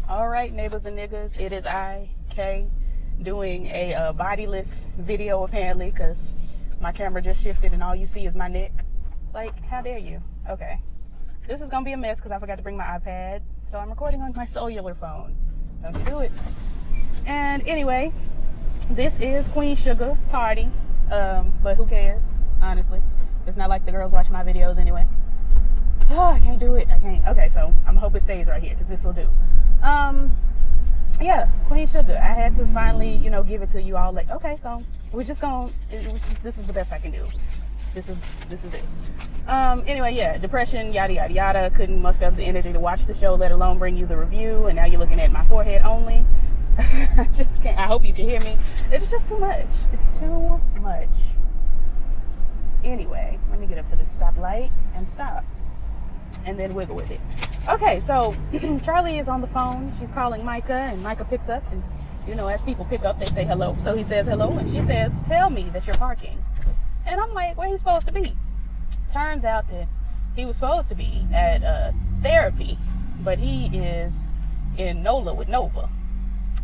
All right, neighbors and niggas, it is I, Kay, doing a bodiless video apparently because my camera just shifted and all you see is my neck. Like, how dare you? Okay. This is going to be a mess because I forgot to bring my iPad, so I'm recording on my cellular phone. Don't you do it. And anyway, this is Queen Sugar, tardy, but who cares, honestly. It's not like the girls watch my videos anyway. Oh, I can't do it. I can't. Okay, so I'm hope it stays right here because this will do. Yeah, Queen Sugar. I had to finally, give it to you all. Like, okay, so we're just gonna. This is the best I can do. This is it. Anyway, yeah, depression, yada yada yada. Couldn't muster up the energy to watch the show, let alone bring you the review. And now you're looking at my forehead only. I just can't. I hope you can hear me. It's just too much. It's too much. Anyway, let me get up to this stoplight and stop. And then wiggle with it. Okay, so Charley is on the phone. She's calling Micah, and Micah picks up. And, as people pick up, they say hello. So he says hello, and she says, tell me that you're parking. And I'm like, where are you supposed to be? Turns out that he was supposed to be at therapy, but he is in NOLA with Nova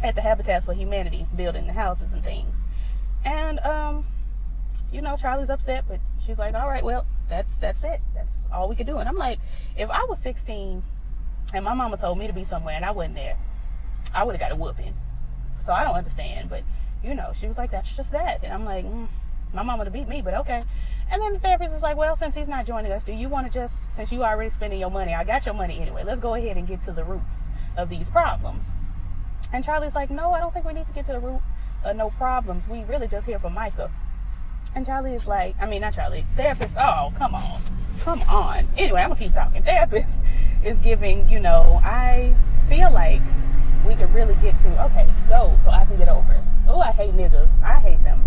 at the Habitat for Humanity, building the houses and things. And, Charley's upset, but she's like, all right, well, that's it. That's all we could do. And I'm like, if I was 16 and my mama told me to be somewhere and I wasn't there, I would have got a whooping. So I don't understand. But, she was like, that's just that. And I'm like, my mama to beat me, but okay. And then the therapist is like, well, since he's not joining us, do you want to since you already spending your money, I got your money anyway, let's go ahead and get to the roots of these problems. And Charley's like, no, I don't think we need to get to the root of no problems. We really just here for Micah. And Charley is like, not Charley, therapist, oh, come on. Anyway, I'm going to keep talking. Therapist is giving, I feel like we could really get to, okay, go so I can get over it. Oh, I hate niggas. I hate them.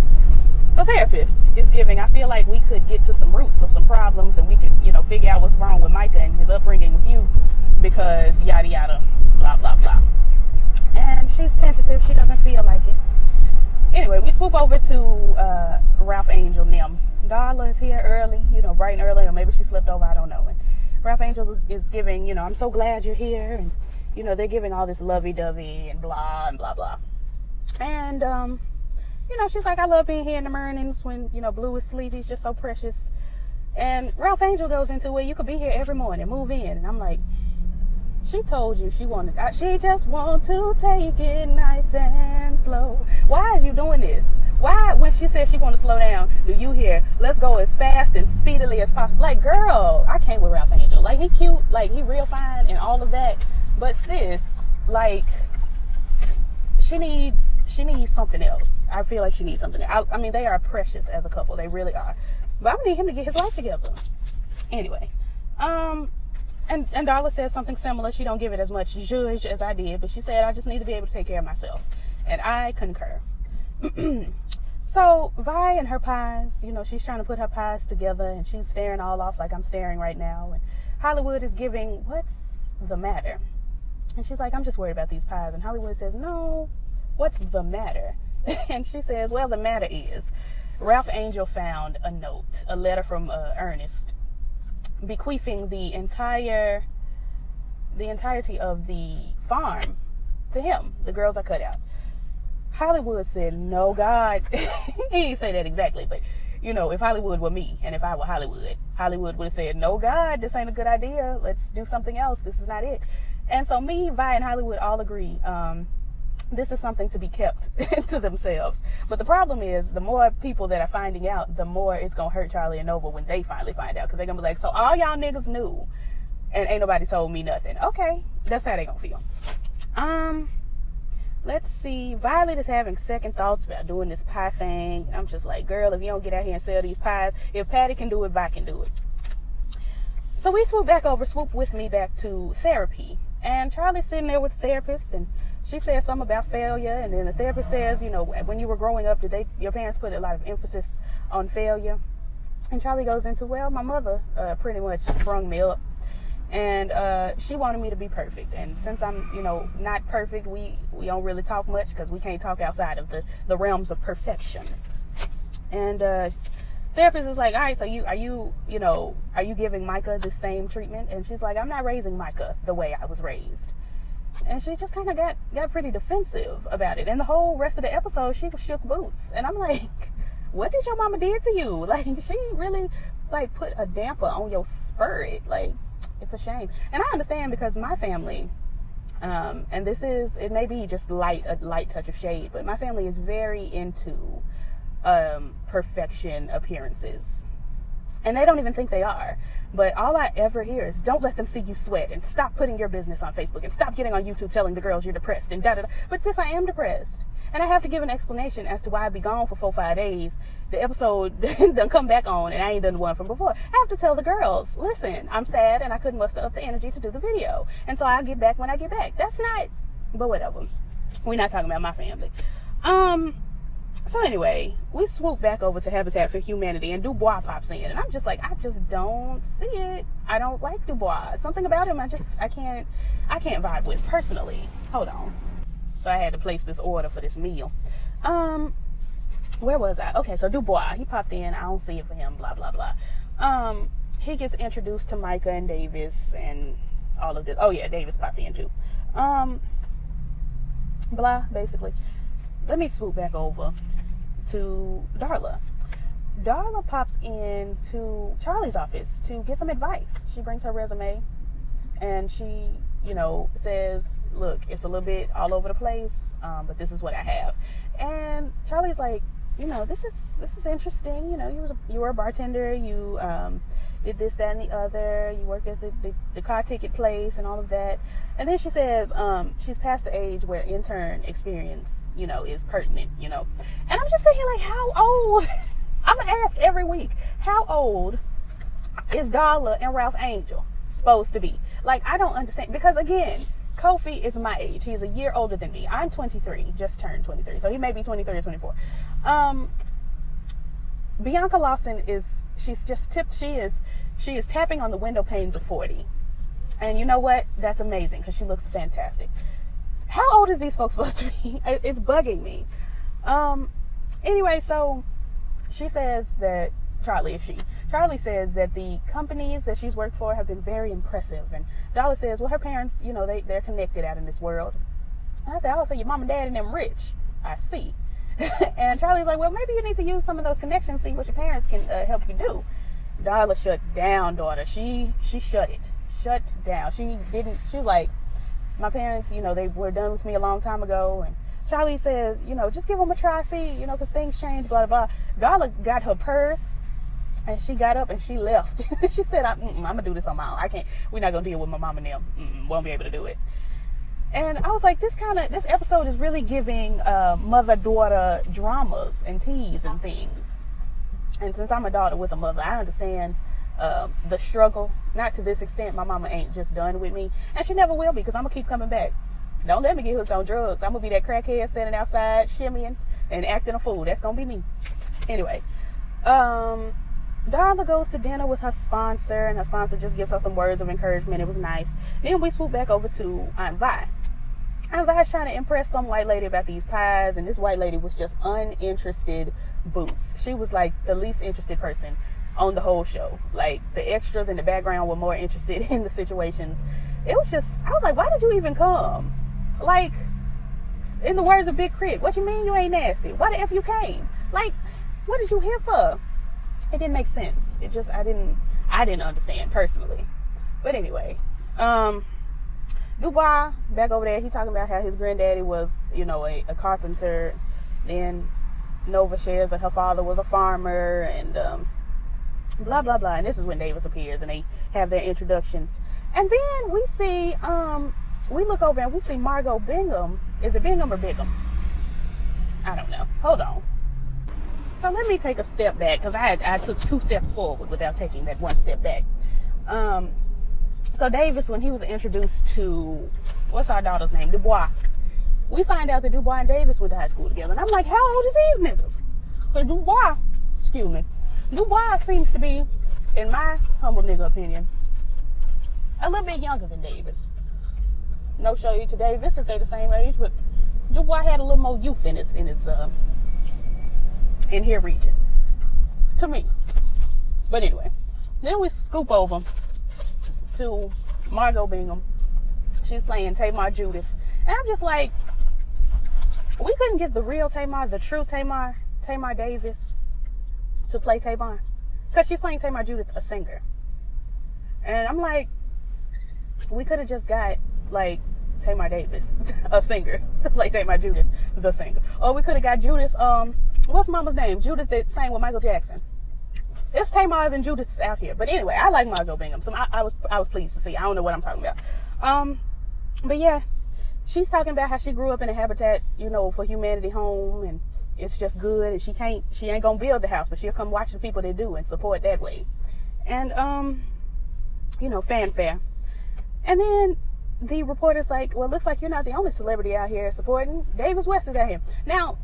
So therapist is giving, I feel like we could get to some roots of some problems and we could, figure out what's wrong with Micah and his upbringing with you because yada, yada, blah, blah, blah. And she's tentative. She doesn't feel like it. Anyway, we swoop over to Ralph Angel Nim. Darla is here early, bright and early, or maybe she slept over, I don't know. And Ralph Angel is giving, I'm so glad you're here. And, they're giving all this lovey-dovey and blah, and blah, blah. And, she's like, I love being here in the mornings when, Blue is asleep. He's just so precious. And Ralph Angel goes into, well, you could be here every morning, move in. And I'm like, she told you she just want to take it nice and slow. Why is you doing this? Why, when she says she want to slow down, do you hear, let's go as fast and speedily as possible? Like, girl, I can't with Ralph Angel. Like, he cute, like, he real fine and all of that. But sis, like, she needs something else. I feel like she needs something else. I mean, they are precious as a couple. They really are. But I need him to get his life together. Anyway, And Darla says something similar. She don't give it as much zhuzh as I did, but she said, I just need to be able to take care of myself. And I concur. So Vi and her pies, she's trying to put her pies together and she's staring all off like I'm staring right now. And Hollywood is giving, what's the matter? And she's like, I'm just worried about these pies. And Hollywood says, no, what's the matter? And she says, well, the matter is Ralph Angel found a note, a letter from Ernest, bequeathing the entirety of the farm to him. The girls are cut out. Hollywood said, no, God. He didn't say that exactly, but if Hollywood were me and if I were Hollywood would have said, no, God, this ain't a good idea. Let's do something else. This is not it. And so me, Vi, and Hollywood all agree this is something to be kept to themselves. But the problem is, the more people that are finding out, the more it's going to hurt Charley and Nova when they finally find out. Because they're going to be like, so all y'all niggas knew and ain't nobody told me nothing. Okay, that's how they going to feel. Let's see. Violet is having second thoughts about doing this pie thing. I'm just like, girl, if you don't get out here and sell these pies, if Patty can do it, Vi can do it. So we swoop with me back to therapy. And Charley's sitting there with the therapist, and she says something about failure. And then the therapist says, when you were growing up, your parents put a lot of emphasis on failure? And Charley goes into, well, my mother pretty much brung me up. And she wanted me to be perfect. And since I'm, not perfect, we don't really talk much because we can't talk outside of the realms of perfection. And therapist is like, all right, so are you giving Micah the same treatment? And she's like, I'm not raising Micah the way I was raised. And she just kind of got pretty defensive about it. And the whole rest of the episode, she was shook boots. And I'm like, what did your mama did to you? Like, she really, like, put a damper on your spirit. Like, it's a shame. And I understand, because my family, and it may be just a light touch of shade, but my family is very into perfection appearances. And they don't even think they are. But all I ever hear is, don't let them see you sweat, and stop putting your business on Facebook, and stop getting on YouTube telling the girls you're depressed, and da-da-da. But sis, I am depressed. And I have to give an explanation as to why I'd be gone for 4-5 days. The episode done come back on, and I ain't done the one from before. I have to tell the girls, listen, I'm sad, and I couldn't muster up the energy to do the video. And so I'll get back when I get back. That's not, but whatever. We're not talking about my family. So anyway, we swoop back over to Habitat for Humanity, and Dubois pops in, and I'm just like, I just don't see it. I don't like Dubois. Something about him, I can't vibe with personally. Hold on. So I had to place this order for this meal. Where was I? Okay, so Dubois, he popped in. I don't see it for him, blah, blah, blah. He gets introduced to Micah and Davis and all of this. Oh yeah, Davis popped in too. Blah, basically. Let me swoop back over to Darla. Darla pops in to Charley's office to get some advice. She brings her resume, and she, says, look, it's a little bit all over the place, but this is what I have. And Charley's like, this is interesting. You were a bartender. You did this, that, and the other. You worked at the car ticket place and all of that. And then she says she's past the age where intern experience, is pertinent, And I'm just thinking, like, how old? I'm going to ask every week, how old is Darla and Ralph Angel supposed to be? Like, I don't understand. Because, again, Kofi is my age. He's a year older than me. I'm 23, just turned 23. So he may be 23 or 24. Bianca Lawson she is tapping on the window panes of 40. And you know what? That's amazing, because she looks fantastic. How old is these folks supposed to be? It's bugging me. Anyway, so she says that Charley says that the companies that she's worked for have been very impressive. And Darla says, well, her parents, they're connected out in this world. And I said, oh, so your mom and dad and them rich. I see. And Charley's like, well, maybe you need to use some of those connections, see what your parents can help you do. Darla shut down, daughter. She shut down. She was like, my parents, they were done with me a long time ago. And Charley says, just give them a try, see, because things change, blah, blah, blah. Darla got her purse, and she got up and she left. She said, I'm going to do this on my own. We're not going to deal with my mom and them. Won't be able to do it. And I was like, this episode is really giving mother-daughter dramas and teas and things. And since I'm a daughter with a mother, I understand the struggle. Not to this extent. My mama ain't just done with me, and she never will be, because I'm gonna keep coming back. Don't let me get hooked on drugs. I'm gonna be that crackhead standing outside shimmying and acting a fool. That's gonna be me. Anyway, Darla goes to dinner with her sponsor, and her sponsor just gives her some words of encouragement. It was nice. Then we swoop back over to Aunt Vi. Aunt Vi's trying to impress some white lady about these pies, and this white lady was just uninterested boots. She was like the least interested person on the whole show. Like, the extras in the background were more interested in the situations. It was just, I was like, why did you even come? Like, in the words of Big Crit, what you mean you ain't nasty? Why the F you came? Like, what did you here for? It didn't make sense. It just, I didn't understand personally. But anyway, Dubois, back over there, he talking about how his granddaddy was, a carpenter. Then Nova shares that her father was a farmer, and blah, blah, blah. And this is when Davis appears, and they have their introductions. And then we see, we look over and we see Margot Bingham. Is it Bingham or Bigham? I don't know. Hold on. So let me take a step back, because I took 2 steps forward without taking that 1 step back. So Davis, when he was introduced to, what's our daughter's name? Dubois. We find out that Dubois and Davis went to high school together. And I'm like, how old is these niggas? Because Dubois seems to be, in my humble nigga opinion, a little bit younger than Davis. No shade to Davis if they're the same age, but Dubois had a little more youth in his in here region, to me. But anyway, then we scoop over to Margot Bingham. She's playing Tamar Judith. And I'm just like, we couldn't get the real Tamar, the true Tamar Davis, to play Tamar. Because she's playing Tamar Judith, a singer. And I'm like, we could have just got, like, Tamar Davis, a singer, to play Tamar Judith, the singer. Or we could have got Judith, what's mama's name? Judith that sang with Michael Jackson. It's Tamars and Judiths out here. But anyway, I like Margot Bingham, so I was pleased to see. I don't know what I'm talking about. But yeah, she's talking about how she grew up in a Habitat, for Humanity home, and it's just good, and she ain't gonna build the house, but she'll come watch the people that do and support that way. And fanfare. And then the reporter's like, well, looks like you're not the only celebrity out here supporting. Davis West is out here. Now,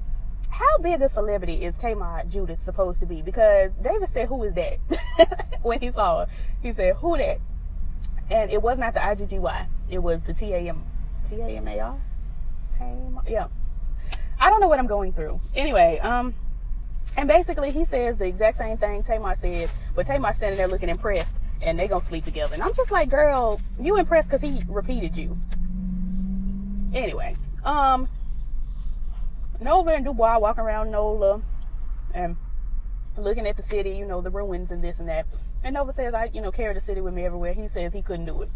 how big a celebrity is Tamar Judith supposed to be? Because Davis said, who is that? When he saw her, he said, who that? And it was not the IGGY. It was the TAMAR? Tamar? Yeah. I don't know what I'm going through. Anyway, and basically he says the exact same thing Tamar said, but Tamar's standing there looking impressed, and they gonna sleep together. And I'm just like, girl, you impressed because he repeated you. Anyway, Nova and Dubois walking around NOLA and looking at the city, the ruins and this and that. And Nova says, I carry the city with me everywhere. He says he couldn't do it.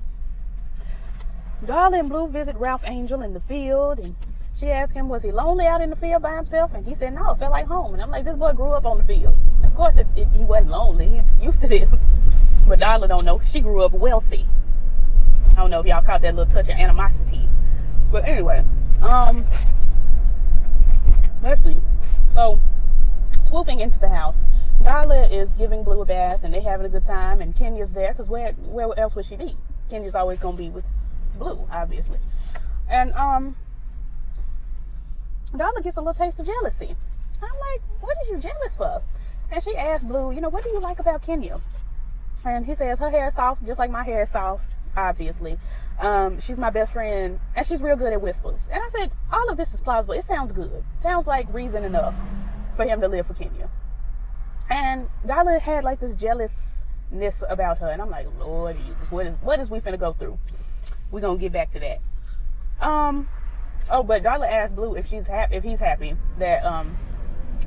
Darla and Blue visit Ralph Angel in the field, and she asked him, was he lonely out in the field by himself? And he said, no, it felt like home. And I'm like, this boy grew up on the field. Of course, he wasn't lonely. He used to this. But Darla don't know, because she grew up wealthy. I don't know if y'all caught that little touch of animosity. But anyway, let's see. So, swooping into the house, Darla is giving Blue a bath, and they having a good time, and Kenya's there, because where else would she be? Kenya's always going to be with Blue, obviously. And, Darla gets a little taste of jealousy. I'm like, what is you jealous for? And she asked Blue, what do you like about Kenya? And he says, her hair is soft, just like my hair is soft, obviously. She's my best friend, and she's real good at whispers. And I said, all of this is plausible. It sounds good. Sounds like reason enough for him to live for Kenya. And Darla had like this jealousness about her. And I'm like, Lord Jesus, what is we finna go through? We're gonna get back to that. But Darla asked Blue if he's happy that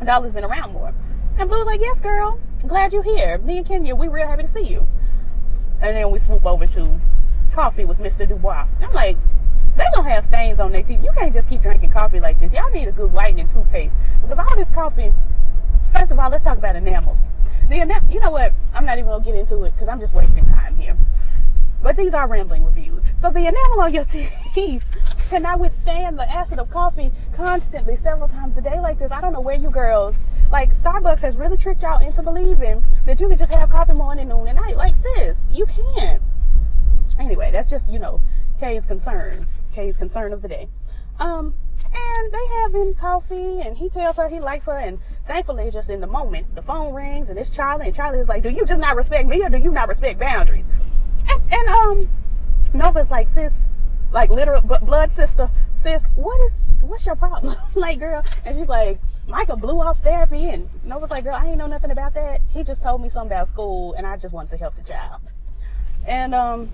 Darla's been around more. And Blue's like, yes, girl. Glad you're here. Me and Kenya, we real happy to see you. And then we swoop over to coffee with Mr. Dubois. I'm like, they gonna have stains on their teeth. You can't just keep drinking coffee like this. Y'all need a good whitening toothpaste. Because all this coffee, first of all, let's talk about enamels. You know what? I'm not even gonna get into it because I'm just wasting time here. But these are rambling reviews. So the enamel on your teeth cannot withstand the acid of coffee constantly several times a day like this. I don't know where you girls, like Starbucks has really tricked y'all into believing that you can just have coffee morning, noon, and night. Like, sis, you can't. Anyway, that's just, Kay's concern of the day. And they having coffee, and he tells her he likes her, and thankfully, just in the moment, the phone rings, and it's Charley, and Charley is like, do you just not respect me, or do you not respect boundaries? And Nova's like, sis, like literal blood sister, sis, what's your problem? Like, girl. And she's like, Micah blew off therapy. And Nova's like, girl, I ain't know nothing about that. He just told me something about school, and I just wanted to help the child. And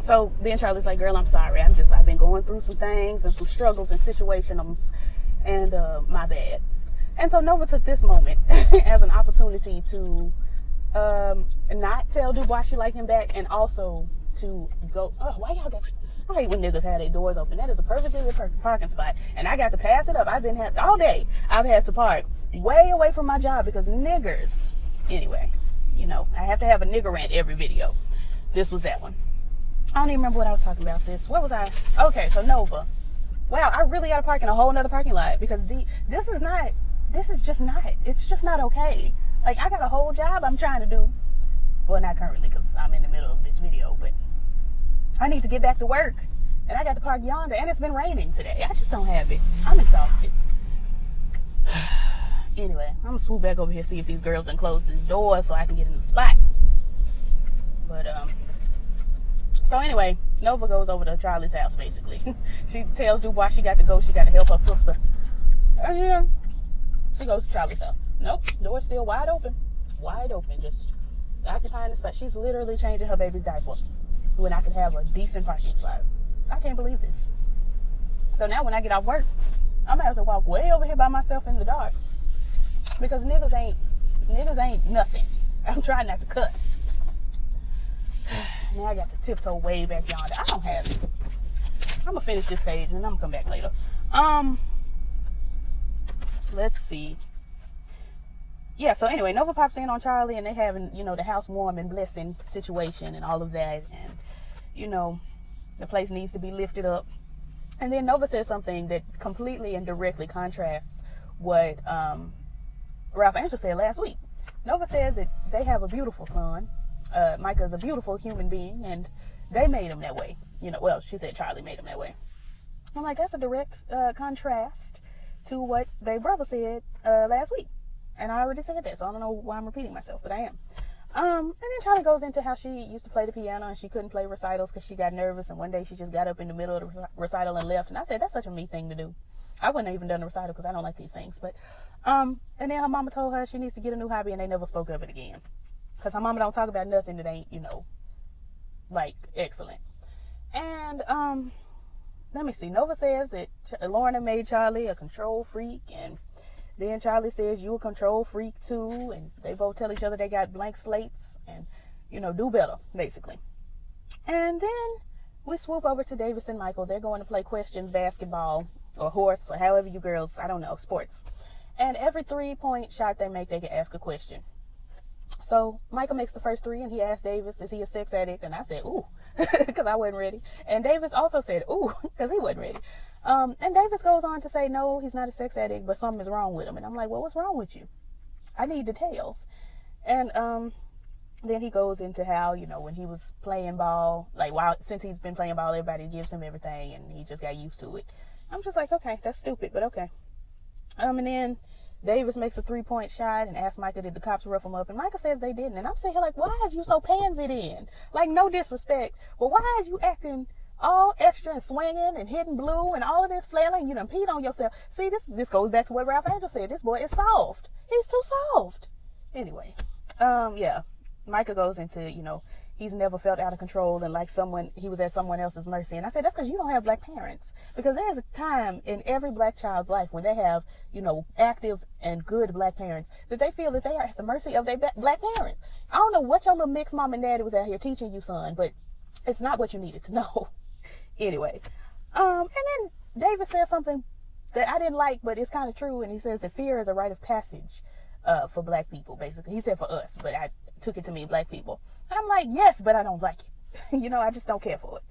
so then Charlie's like, girl, I'm sorry. I've been going through some things and some struggles and situations, and my bad. And so Nova took this moment as an opportunity to not tell Dubois she liked him back, and also to go, why y'all got, I hate when niggas have their doors open. That is a perfectly perfect parking spot, and I got to pass it up. All day I've had to park way away from my job because niggers. Anyway, I have to have a nigger rant every video. This was that one. I don't even remember what I was talking about, sis. What was I? Okay, so Nova. Wow, I really got to park in a whole nother parking lot because it's just not okay. Like, I got a whole job I'm trying to do. Well, not currently because I'm in the middle of this video, but I need to get back to work. And I got to park yonder, and it's been raining today. I just don't have it. I'm exhausted. Anyway, I'm going to swoop back over here, see if these girls done closed these doors so I can get in the spot. But, so anyway, Nova goes over to Charlie's house, basically. She tells Dubois she got to go. She got to help her sister. And then she goes to Charlie's house. Nope, door's still wide open. Wide open, just occupying the spot. She's literally changing her baby's diaper when I could have a decent parking spot. I can't believe this. So now when I get off work, I'm gonna have to walk way over here by myself in the dark because niggas ain't nothing. I'm trying not to cuss. Now I got to tiptoe way back yonder. I don't have it. I'm gonna finish this page and I'm gonna come back later. Let's see. Yeah, so anyway, Nova pops in on Charley and they having, the house warm and blessing situation and all of that. And, the place needs to be lifted up. And then Nova says something that completely and directly contrasts what Ralph Angel said last week. Nova says that they have a beautiful son. Micah's a beautiful human being and they made him that way. Well, she said Charley made him that way. I'm like, that's a direct contrast to what their brother said last week. And I already said that, so I don't know why I'm repeating myself, but I am. And then Charley goes into how she used to play the piano and she couldn't play recitals because she got nervous. And one day she just got up in the middle of the recital and left. And I said, that's such a me thing to do. I wouldn't have even done the recital because I don't like these things. But, and then her mama told her she needs to get a new hobby and they never spoke of it again. Because her mama don't talk about nothing that ain't, excellent. And, let me see. Nova says that Lorna made Charley a control freak and then Charley says, you a control freak too. And they both tell each other they got blank slates and, do better, basically. And then we swoop over to Davis and Michael. They're going to play questions, basketball, or horse, or however you girls, I don't know, sports. And every 3-point shot they make, they can ask a question. So Michael makes the first 3 and he asked Davis, is he a sex addict? And I said, ooh, because I wasn't ready. And Davis also said, ooh, because he wasn't ready. And Davis goes on to say, no, he's not a sex addict, but something is wrong with him. And I'm like, well, what's wrong with you? I need details. And then he goes into how, when he was playing ball, since he's been playing ball, everybody gives him everything and he just got used to it. I'm just like, okay, that's stupid, but okay. And then Davis makes a 3-point shot and asks Micah, did the cops rough him up? And Micah says they didn't. And I'm saying, why is you so pansy then? No disrespect, but why is you acting all extra and swinging and hitting blue and all of this flailing? You done peed on yourself. See, this goes back to what Ralph Angel said. This boy is soft. He's too soft. Anyway, yeah. Micah goes into, he's never felt out of control and he was at someone else's mercy. And I said, that's because you don't have black parents. Because there's a time in every black child's life when they have, active and good black parents that they feel that they are at the mercy of their black parents. I don't know what your little mixed mom and daddy was out here teaching you, son, but it's not what you needed to know. Anyway, and then David says something that I didn't like, but it's kind of true. And he says that fear is a rite of passage for black people, basically. He said for us, but I took it to mean black people. And I'm like, yes, but I don't like it. I just don't care for it.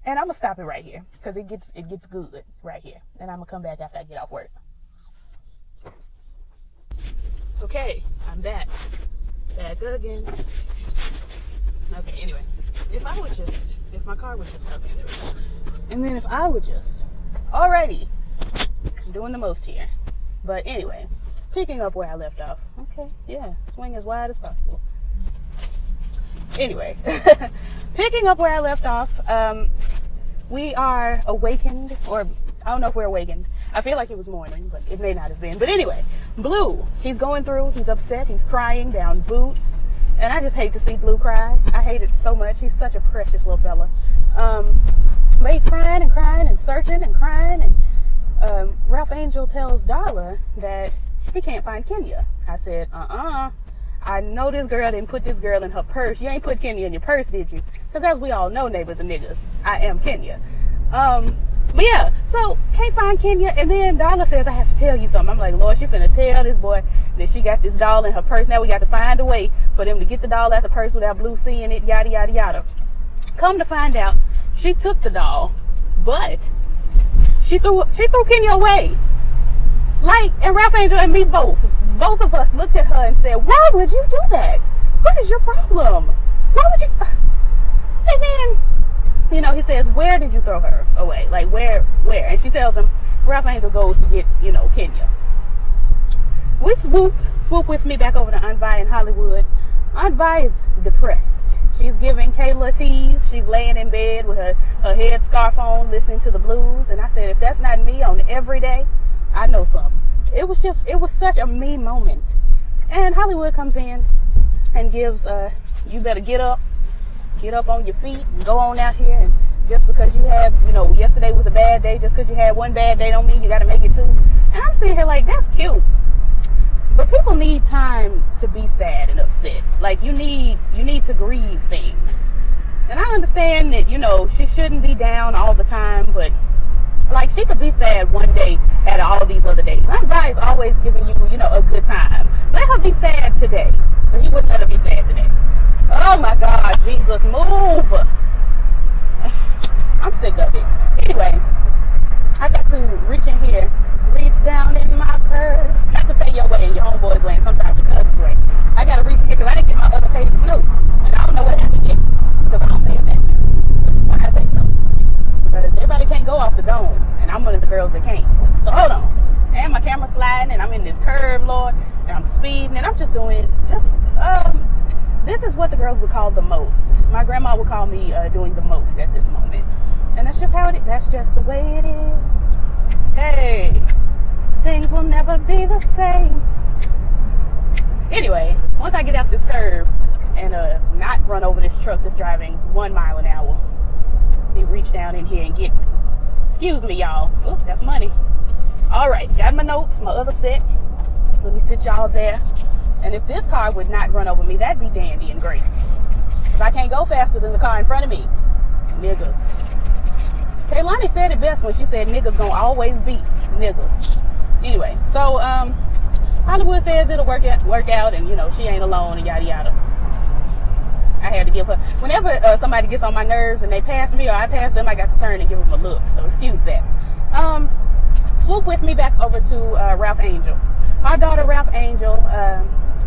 And I'm going to stop it right here because it gets good right here. And I'm going to come back after I get off work. Okay, I'm back. Back again. Okay, anyway. If my car would just, okay, there we go. And then if I would just, alrighty, I'm doing the most here. But anyway, picking up where I left off. Okay, yeah, swing as wide as possible. Anyway, picking up where I left off, we are awakened, or I don't know if we're awakened. I feel like it was morning, but it may not have been. But anyway, Blue, he's going through, he's upset, he's crying down Boots. And I just hate to see Blue cry. I hate it so much. He's such a precious little fella. But he's crying and searching and crying. And Ralph Angel tells Darla that he can't find Kenya. I said, I know this girl didn't put this girl in her purse. You ain't put Kenya in your purse, did you? Because as we all know, neighbors and niggas, I am Kenya. But yeah, so can't find Kenya. And then Darla says, I have to tell you something. I'm like, Lord, she finna tell this boy that she got this doll in her purse. Now we got to find a way for them to get the doll out the purse without Blue seeing it, yada, yada, yada. Come to find out, she took the doll, but she threw Kenya away. And Ralph Angel and me both of us looked at her and said, why would you do that? What is your problem? Why would you? And then, he says, where did you throw her away? Where? And she tells him, Ralph Angel goes to get, Kenya. We swoop with me back over to Aunt Vi in Hollywood. Aunt Vi is depressed. She's giving Kayla tease. She's laying in bed with her head scarf on, listening to the blues. And I said, if that's not me on every day, I know something. It was such a me moment. And Hollywood comes in and gives, you better get up on your feet and go on out here and just because you had, yesterday was a bad day, just because you had one bad day don't mean you got to make it two. And I'm sitting here like, that's cute. But people need time to be sad and upset. Like, you need to grieve things. And I understand that, she shouldn't be down all the time, but like, she could be sad one day at all these other days. Everybody's always giving you, a good time. Let her be sad today. But he wouldn't let her be sad today. Oh my God, Jesus, move. I'm sick of it. Anyway, I got to reach in here, reach down in my purse. Not to pay your way and your homeboy's way and sometimes your cousin's way. I got to reach in here because I didn't get my other page of notes. And I don't know what happened next because I don't pay attention. Which is why I take notes. Because everybody can't go off the dome. And I'm one of the girls that can't. So hold on. And my camera's sliding and I'm in this curve, Lord. And I'm speeding and I'm just doing this is what the girls would call the most. My grandma would call me doing the most at this moment. And that's just that's just the way it is. Hey, things will never be the same. Anyway, once I get out this curve and not run over this truck that's driving 1 mile an hour, let me reach down in here and get, excuse me, y'all. Oh, that's money. All right, got my notes, my other set. Let me sit y'all there. And if this car would not run over me, that'd be dandy and great. Because I can't go faster than the car in front of me. Niggas. Kaylani said it best when she said niggas gonna always be niggas. Anyway, so Hollywood says it'll work out and she ain't alone and yada yada. I had to give her, whenever somebody gets on my nerves and they pass me or I pass them, I got to turn and give them a look. So excuse that. Swoop with me back over to Ralph Angel. Our daughter Ralph Angel,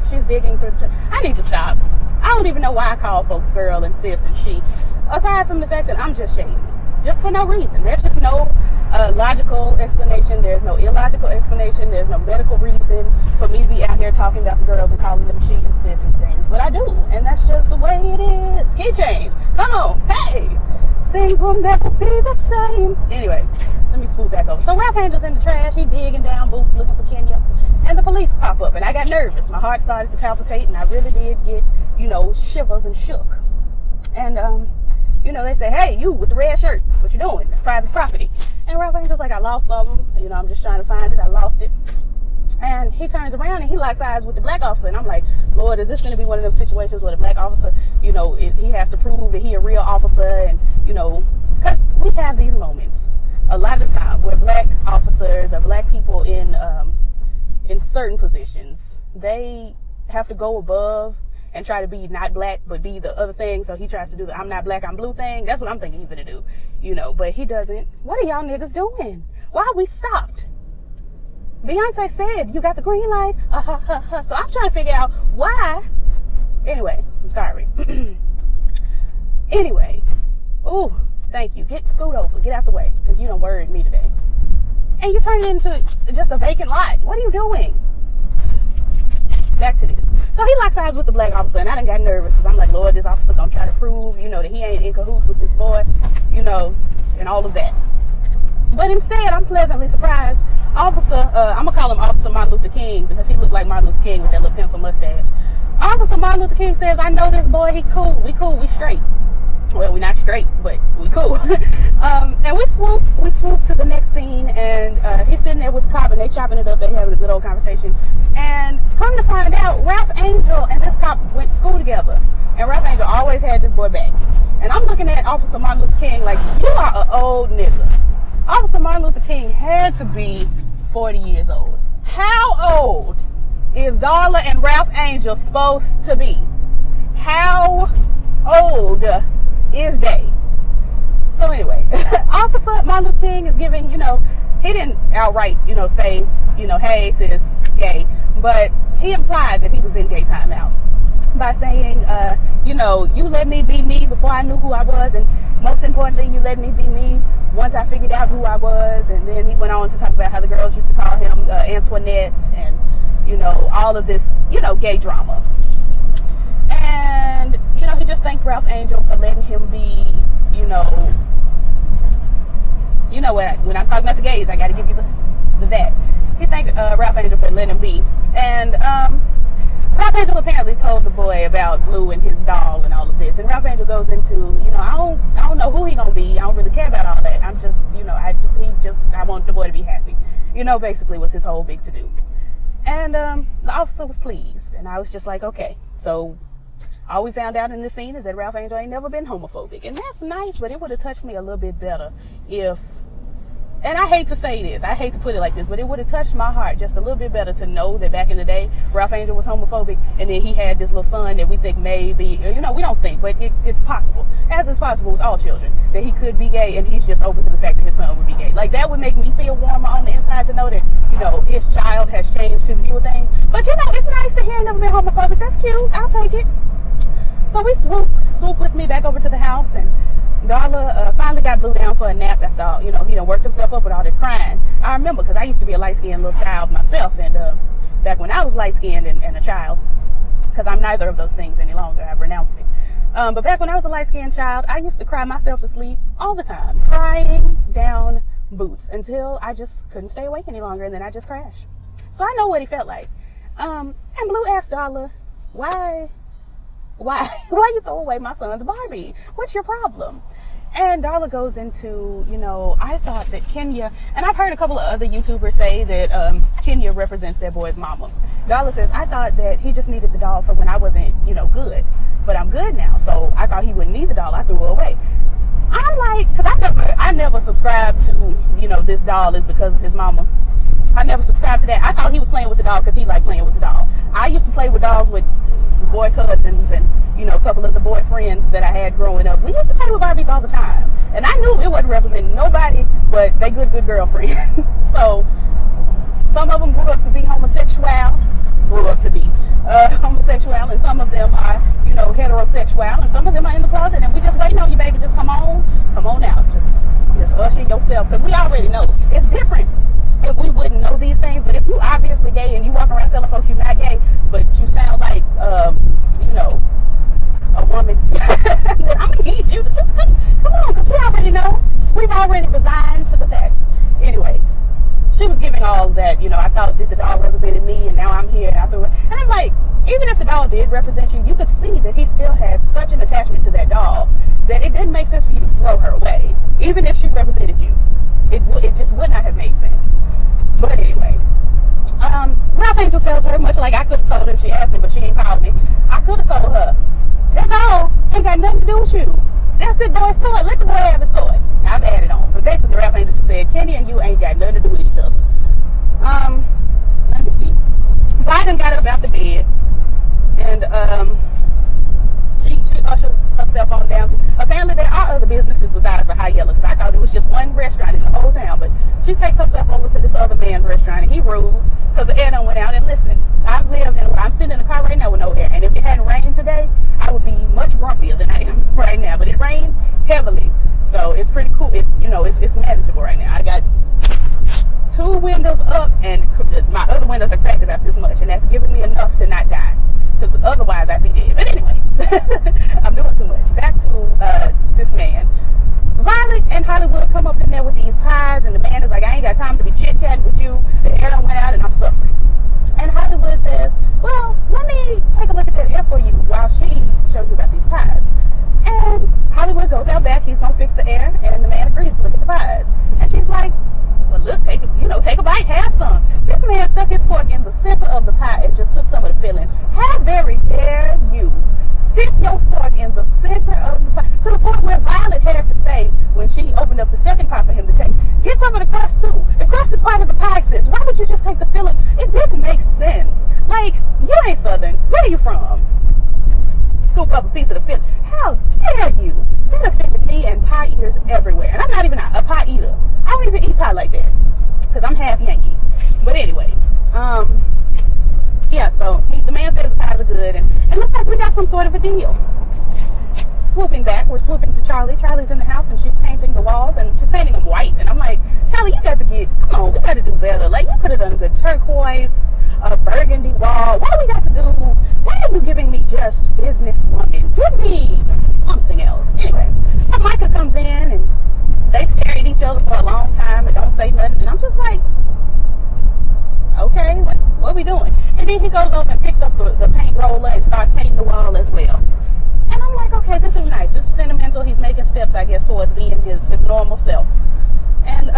she's digging through the I need to stop. I don't even know why I call folks girl and sis and she. Aside from the fact that I'm just shady. Just for no reason. There's just no logical explanation. There's no illogical explanation. There's no medical reason for me to be out here talking about the girls and calling them she and sis and things. But I do. And that's just the way it is. Key change. Come on. Hey. Things will never be the same. Anyway, let me swoop back over. So Ralph Angel's in the trash. He digging down boots looking for Kenya. And the police pop up. And I got nervous. My heart started to palpitate. And I really did get, shivers and shook. And, they say, hey, you with the red shirt, what you doing? That's private property. And Ralph Angel's like, I lost something. I'm just trying to find it. I lost it. And he turns around and he locks eyes with the black officer. And I'm like, Lord, is this going to be one of those situations where the black officer, he has to prove that he a real officer? And, because we have these moments a lot of the time where black officers or black people in certain positions, they have to go above and try to be not black, but be the other thing. So he tries to do the I'm not black, I'm blue thing. That's what I'm thinking he's gonna do, but he doesn't. What are y'all niggas doing? Why are we stopped? Beyonce said, you got the green light. So I'm trying to figure out why. Anyway, I'm sorry. Anyway. Ooh, thank you. Scoot over. Get out the way. Because you done worried me today. And you turn it into just a vacant lot. What are you doing? Back to this. So he locks eyes with the black officer, and I done got nervous because I'm like, Lord, this officer gonna try to prove, that he ain't in cahoots with this boy, and all of that. But instead, I'm pleasantly surprised. Officer, I'm gonna call him Officer Martin Luther King because he looked like Martin Luther King with that little pencil mustache. Officer Martin Luther King says, I know this boy, he cool, we straight. Well, we not straight, but we cool. And we swoop to the next scene, and he's sitting there with the cop, and they chopping it up. They having a good old conversation. And come to find out, Ralph Angel and this cop went to school together. And Ralph Angel always had this boy back. And I'm looking at Officer Martin Luther King like, you are an old nigga. Officer Martin Luther King had to be 40 years old. How old is Darla and Ralph Angel supposed to be? How old is they? So anyway, Officer Martin Luther King is giving, he didn't outright, say, hey, sis, gay, but he implied that he was in gay timeout by saying, you let me be me before I knew who I was, and most importantly, you let me be me once I figured out who I was. And then he went on to talk about how the girls used to call him Antoinette, and all of this, gay drama. And he just thanked Ralph Angel for letting him be, when I'm talking about the gays, I got to give you the that. He thanked Ralph Angel for letting him be. And Ralph Angel apparently told the boy about Blue and his doll and all of this. And Ralph Angel goes into, I don't know who he gonna be. I don't really care about all that. I'm just, I want the boy to be happy. Basically was his whole big to do. And the officer was pleased. And I was just like, okay. So all we found out in this scene is that Ralph Angel ain't never been homophobic. And that's nice, but it would have touched me a little bit better if, and I hate to say this, I hate to put it like this, but it would have touched my heart just a little bit better to know that back in the day, Ralph Angel was homophobic, and then he had this little son that we think may be, we don't think, but it's possible, as is possible with all children, that he could be gay, and he's just open to the fact that his son would be gay. Like, that would make me feel warmer on the inside to know that, his child has changed his view of things. But, it's nice that he ain't never been homophobic. That's cute. I'll take it. So we swoop with me back over to the house, and Darla finally got Blue down for a nap after all, he done worked himself up with all that crying. I remember, because I used to be a light-skinned little child myself, and back when I was light-skinned and a child, because I'm neither of those things any longer, I've renounced it. But back when I was a light-skinned child, I used to cry myself to sleep all the time, crying down boots until I just couldn't stay awake any longer, and then I just crashed. So I know what he felt like. And Blue asked Darla, why you throw away my son's Barbie? What's your problem? And Darla goes into, I thought that Kenya, and I've heard a couple of other YouTubers say that Kenya represents their boy's mama. Darla says, I thought that he just needed the doll for when I wasn't, good. But I'm good now, so I thought he wouldn't need the doll. I threw her away. I'm like, because I never subscribed to, this doll is because of his mama. I never subscribed to that. I thought he was playing with the doll because he liked playing with the doll. I used to play with dolls with boy cousins and, a couple of the boy friends that I had growing up. We used to play with Barbies all the time. And I knew it wasn't representing nobody but they good girlfriend. So some of them grew up to be homosexual, and some of them are, heterosexual, and some of them are in the closet, and we just waiting on you, baby. Just come on out. Just usher yourself, because we already know. It's different if we wouldn't know these things, but if you obviously gay and you walk around telling folks you're not gay, but you sound like, a woman, then I'm gonna need you to just come on, because we already know. We've already resigned to the fact. Anyway, she was giving all that, I thought that the doll represented me, and now I'm here, and I threw it. And I'm like, even if the doll did represent you, you could see that he still had such an attachment to that doll that it didn't make sense for you to throw her away, even if she represented you. It just would not have made sense. But anyway, Ralph Angel tells her, much like I could have told her if she asked me, but she ain't called me. I could have told her, that doll ain't got nothing to do with you. That's the boy's toy. Let the boy have his toy. I've added on. But basically, Ralph Angel just said, Kenny and you ain't got nothing to do with each other. Let me see. Biden got up out the bed, and she ushers herself on down to, apparently there are other businesses besides the High Yellow, because I thought it was just one restaurant in the whole town, but she takes herself over to this other man's restaurant, and he rude, because the air done went out. And listen, I'm sitting in the car right now with no air, and if it hadn't rained today, I would be much grumpier than I am right now, but it rained heavily, so it's pretty cool. It's manageable right now. I got 2 windows up, and my other windows are cracked about this much, and that's giving me enough to not die, because otherwise I'd be dead. But anyway, I'm doing too much. Back to this man. Violet and Hollywood come up in there with these pies, and the man is like, I ain't got time to be chit-chatting with you. The air done went out, and I'm suffering. And Hollywood says, well, let me take a look at that air for you while she shows you about these pies. And Hollywood goes out back. He's going to fix the air, and the man agrees to look at the pies. And she's like, well, look, take a bite, have some. This man stuck his fork in the center of the pie and just took some of the filling. How very dare you stick your fork in the center of the pie, to the point where Violet had to say, when she opened up the second pie for him to taste, get some of the crust too. The crust is part of the pie, sis. Why would you just take the filling? It didn't make sense. Like, you ain't Southern. Where are you from? Just scoop up a piece of the filling. How dare you? That offended me and pie eaters everywhere. And I'm not even a pie eater. I don't even eat pie like that, because I'm half Yankee. But anyway, yeah, so the man says the pies are good, and it looks like we got some sort of a deal. Swooping back, we're swooping to Charley. Charley's in the house, and she's painting the walls, and she's painting them white. And I'm like, Charley, you got to come on, we got to do better. Like, you could have done a good turquoise, a burgundy wall. What do we got to do? Why are you giving me just businesswoman? Give me something else. Anyway, so Micah comes in, and they stare at each other for a long time and don't say nothing. And I'm just like, okay, what are we doing? And then he goes over and picks picks up the paint roller and starts painting the wall as well. And I'm like, okay, this is nice. This is sentimental. He's making steps, I guess, towards being his normal self. And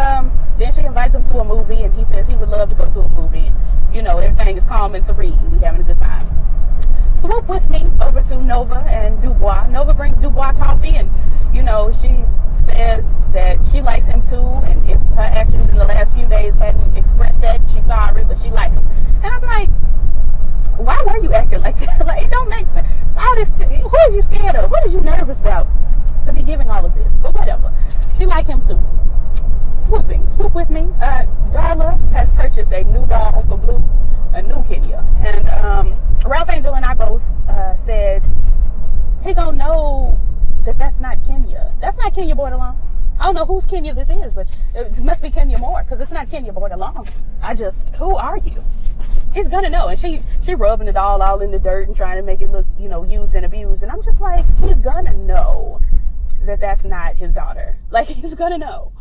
then she invites him to a movie, and he says he would love to go to a movie. You know, everything is calm and serene. We having a good time. Swoop with me over to Nova and Dubois. Nova brings Dubois coffee, and, you know, she says that she likes him too, and if her actions in the last few days hadn't expressed that, she's sorry, but she liked him. And I'm like, why were you acting like that? Like, it don't make sense. All this, who is you scared of? What is you nervous about to be giving all of this? But whatever. She liked him too. Swoop with me. Darla has purchased a new doll for Blue, a new Kenya. And Ralph Angel and I both said, he gonna know that that's not Kenya. That's not Kenya Bordelon. I don't know whose Kenya this is, but it must be Kenya Moore, because it's not Kenya Bordelon. Who are you? He's gonna know. And she rubbing it all in the dirt and trying to make it look, you know, used and abused. And I'm just like, he's gonna know that that's not his daughter. Like, he's gonna know.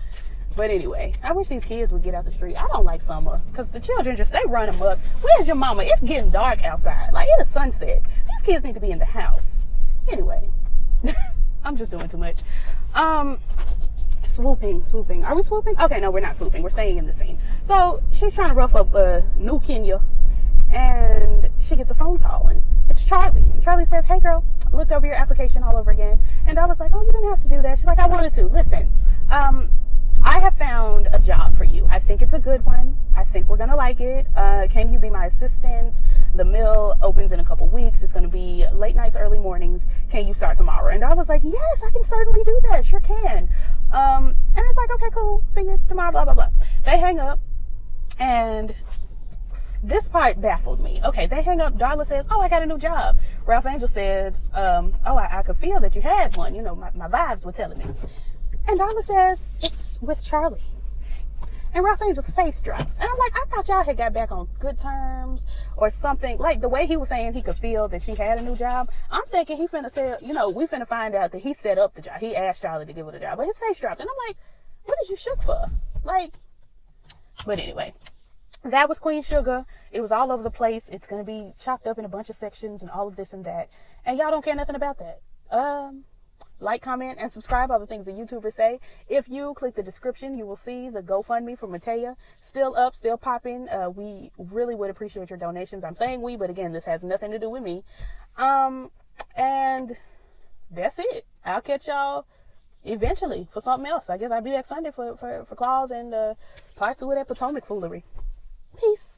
But anyway, I wish these kids would get out the street. I don't like summer, because the children they run amok. Where's your mama? It's getting dark outside. Like, it's a sunset. These kids need to be in the house. Anyway, I'm just doing too much. Swooping. Are we swooping? Okay, no, we're not swooping. We're staying in the scene. So she's trying to rough up new Kenya, and she gets a phone call, and it's Charley. And Charley says, hey girl, I looked over your application all over again. And Darla's like, oh, you didn't have to do that. She's like, I wanted to. Listen, I have found a job for you. I think it's a good one. I think we're going to like it. Can you be my assistant? The mill opens in a couple weeks. It's going to be late nights, early mornings. Can you start tomorrow? And Darla's like, yes, I can certainly do that. Sure can. And it's like, okay, cool. See you tomorrow, blah, blah, blah. They hang up, and this part baffled me. Okay, they hang up. Darla says, oh, I got a new job. Ralph Angel says, oh, I could feel that you had one. You know, my vibes were telling me. And Darla says, it's with Charley. And Ralph Angel's face drops. And I'm like, I thought y'all had got back on good terms or something. Like, the way he was saying he could feel that she had a new job, I'm thinking he finna say, you know, we finna find out that he set up the job. He asked Charley to give her the job. But his face dropped. And I'm like, what is you shook for? Like, but anyway, that was Queen Sugar. It was all over the place. It's going to be chopped up in a bunch of sections and all of this and that. And y'all don't care nothing about that. Like, comment, and subscribe. All the things that YouTubers say. If you click the description, you will see the GoFundMe for Matea. Still up, still popping. We really would appreciate your donations. I'm saying we, but again, this has nothing to do with me. And that's it. I'll catch y'all eventually for something else. I guess I'll be back Sunday for Claus and part 2 of that Potomac foolery. Peace.